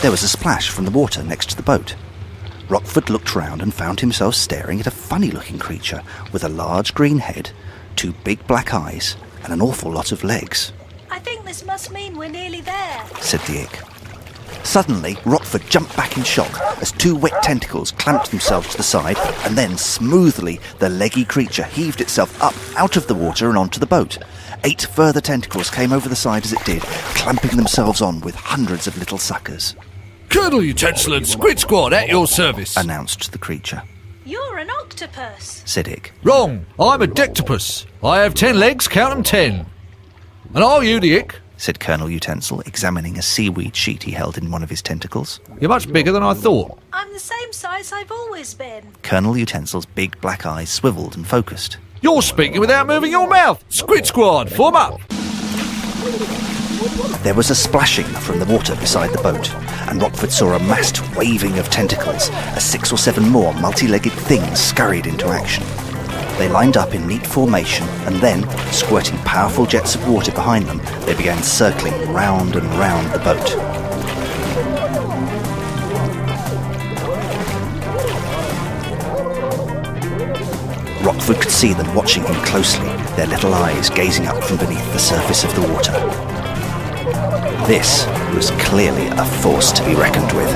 There was a splash from the water next to the boat. Rockford looked round and found himself staring at a funny-looking creature with a large green head, 2 big black eyes, and an awful lot of legs. I think this must mean we're nearly there, said the ick. Suddenly, Rockford jumped back in shock as 2 wet tentacles clamped themselves to the side, and then, smoothly, the leggy creature heaved itself up out of the water and onto the boat. 8 further tentacles came over the side as it did, clamping themselves on with hundreds of little suckers. Colonel Utensil and Squid Squad at your service, announced the creature. You're an octopus, said Ick. Wrong, I'm a dectopus. I have 10 legs, count them 10. And are you the Ick? said Colonel Utensil, examining a seaweed sheet he held in one of his tentacles. You're much bigger than I thought. I'm the same size I've always been. Colonel Utensil's big black eyes swiveled and focused. You're speaking without moving your mouth. Squid Squad, form up. There was a splashing from the water beside the boat, and Rockford saw a massed waving of tentacles as 6 or 7 more multi-legged things scurried into action. They lined up in neat formation, and then, squirting powerful jets of water behind them, they began circling round and round the boat. Rockford could see them watching him closely, their little eyes gazing up from beneath the surface of the water. This was clearly a force to be reckoned with.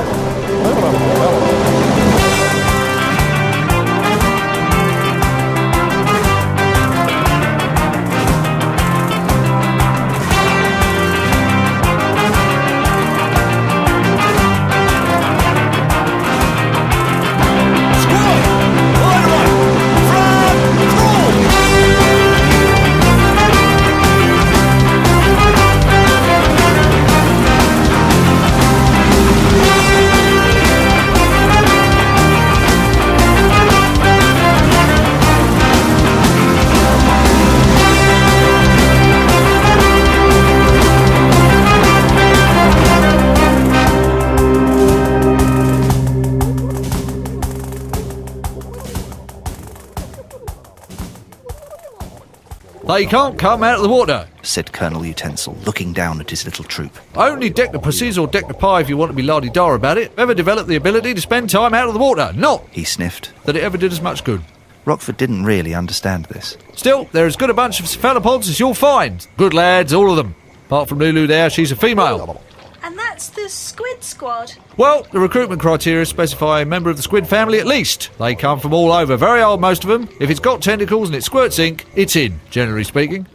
They can't come out of the water, said Colonel Utensil, looking down at his little troop. Only dectopuses or dectopie, if you want to be la-di-da about it, ever developed the ability to spend time out of the water. Not, he sniffed, that it ever did as much good. Rockford didn't really understand this. Still, they're as good a bunch of cephalopods as you'll find. Good lads, all of them. Apart from Lulu there, she's a female. And that's the Squid Squad. Well, the recruitment criteria specify a member of the squid family at least. They come from all over, very old most of them. If it's got tentacles and it squirts ink, it's in, generally speaking.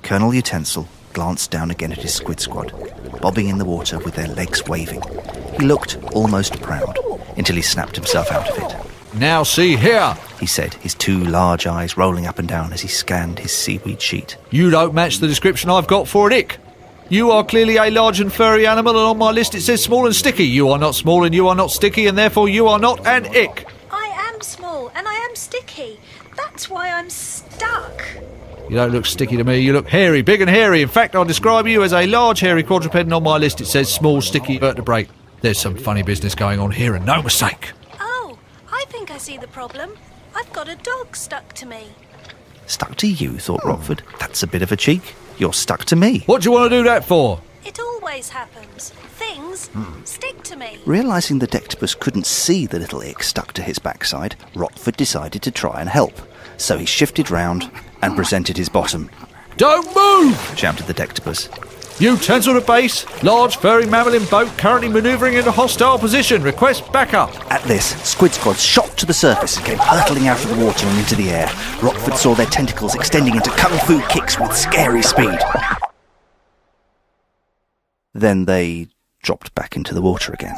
Colonel Utensil glanced down again at his squid squad, bobbing in the water with their legs waving. He looked almost proud, until he snapped himself out of it. Now see here, he said, his 2 large eyes rolling up and down as he scanned his seaweed sheet. You don't match the description I've got for an ick. You are clearly a large and furry animal, and on my list it says small and sticky. You are not small and you are not sticky, and therefore you are not an ick. I am small and I am sticky. That's why I'm stuck. You don't look sticky to me, you look hairy, big and hairy. In fact, I'll describe you as a large hairy quadruped, and on my list it says small sticky vertebrate. There's some funny business going on here, and no mistake. Oh, I think I see the problem. I've got a dog stuck to me. Stuck to you, thought Rockford. That's a bit of a cheek. You're stuck to me. What do you want to do that for? It always happens. Things stick to me. Realising the dectopus couldn't see the little ick stuck to his backside, Rockford decided to try and help. So he shifted round and presented his bottom. Don't move! Shouted the dectopus. Utensil to base. Large furry mammal in boat currently manoeuvring into hostile position. Request backup. At this, Squid Squad shot to the surface and came hurtling out of the water and into the air. Rockford saw their tentacles extending into kung fu kicks with scary speed. Then they dropped back into the water again.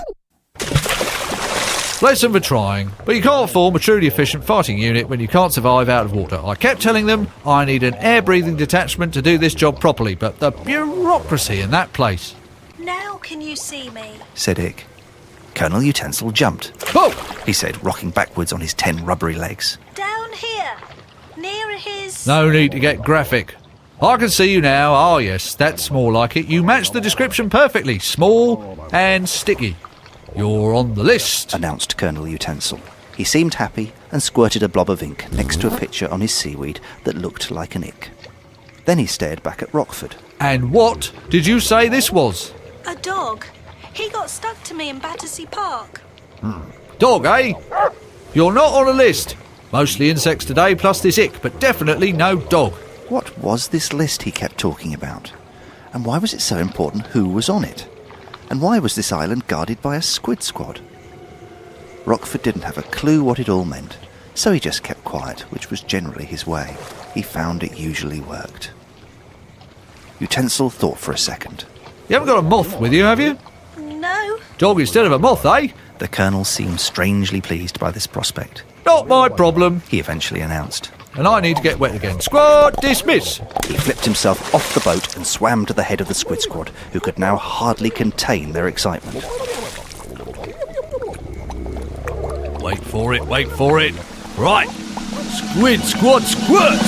Lesson for trying, but you can't form a truly efficient fighting unit when you can't survive out of water. I kept telling them I need an air-breathing detachment to do this job properly, but the bureaucracy in that place. Now can you see me? Said Ick. Colonel Utensil jumped. Oh! He said, rocking backwards on his 10 rubbery legs. Down here, near his... No need to get graphic. I can see you now. Ah, yes, that's more like it. You match the description perfectly. Small and sticky. You're on the list, announced Colonel Utensil. He seemed happy and squirted a blob of ink next to a picture on his seaweed that looked like an ick. Then he stared back at Rockford. And what did you say this was? A dog. He got stuck to me in Battersea Park. Dog, eh? You're not on a list. Mostly insects today, plus this ick, but definitely no dog. What was this list he kept talking about? And why was it so important who was on it? And why was this island guarded by a squid squad? Rockford didn't have a clue what it all meant, so he just kept quiet, which was generally his way. He found it usually worked. Utensil thought for a second. You haven't got a moth with you, have you? No. Dog instead of a moth, eh? The Colonel seemed strangely pleased by this prospect. Not my problem. He eventually announced. And I need to get wet again. Squad, dismiss! He flipped himself off the boat and swam to the head of the squid squad, who could now hardly contain their excitement. Wait for it, wait for it. Right. Squid squad squirt!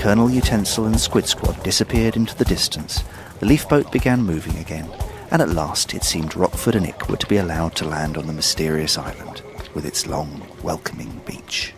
Colonel Utensil and the Squid Squad disappeared into the distance. The leaf boat began moving again, and at last it seemed Rockford and Ick were to be allowed to land on the mysterious island, with its long, welcoming beach.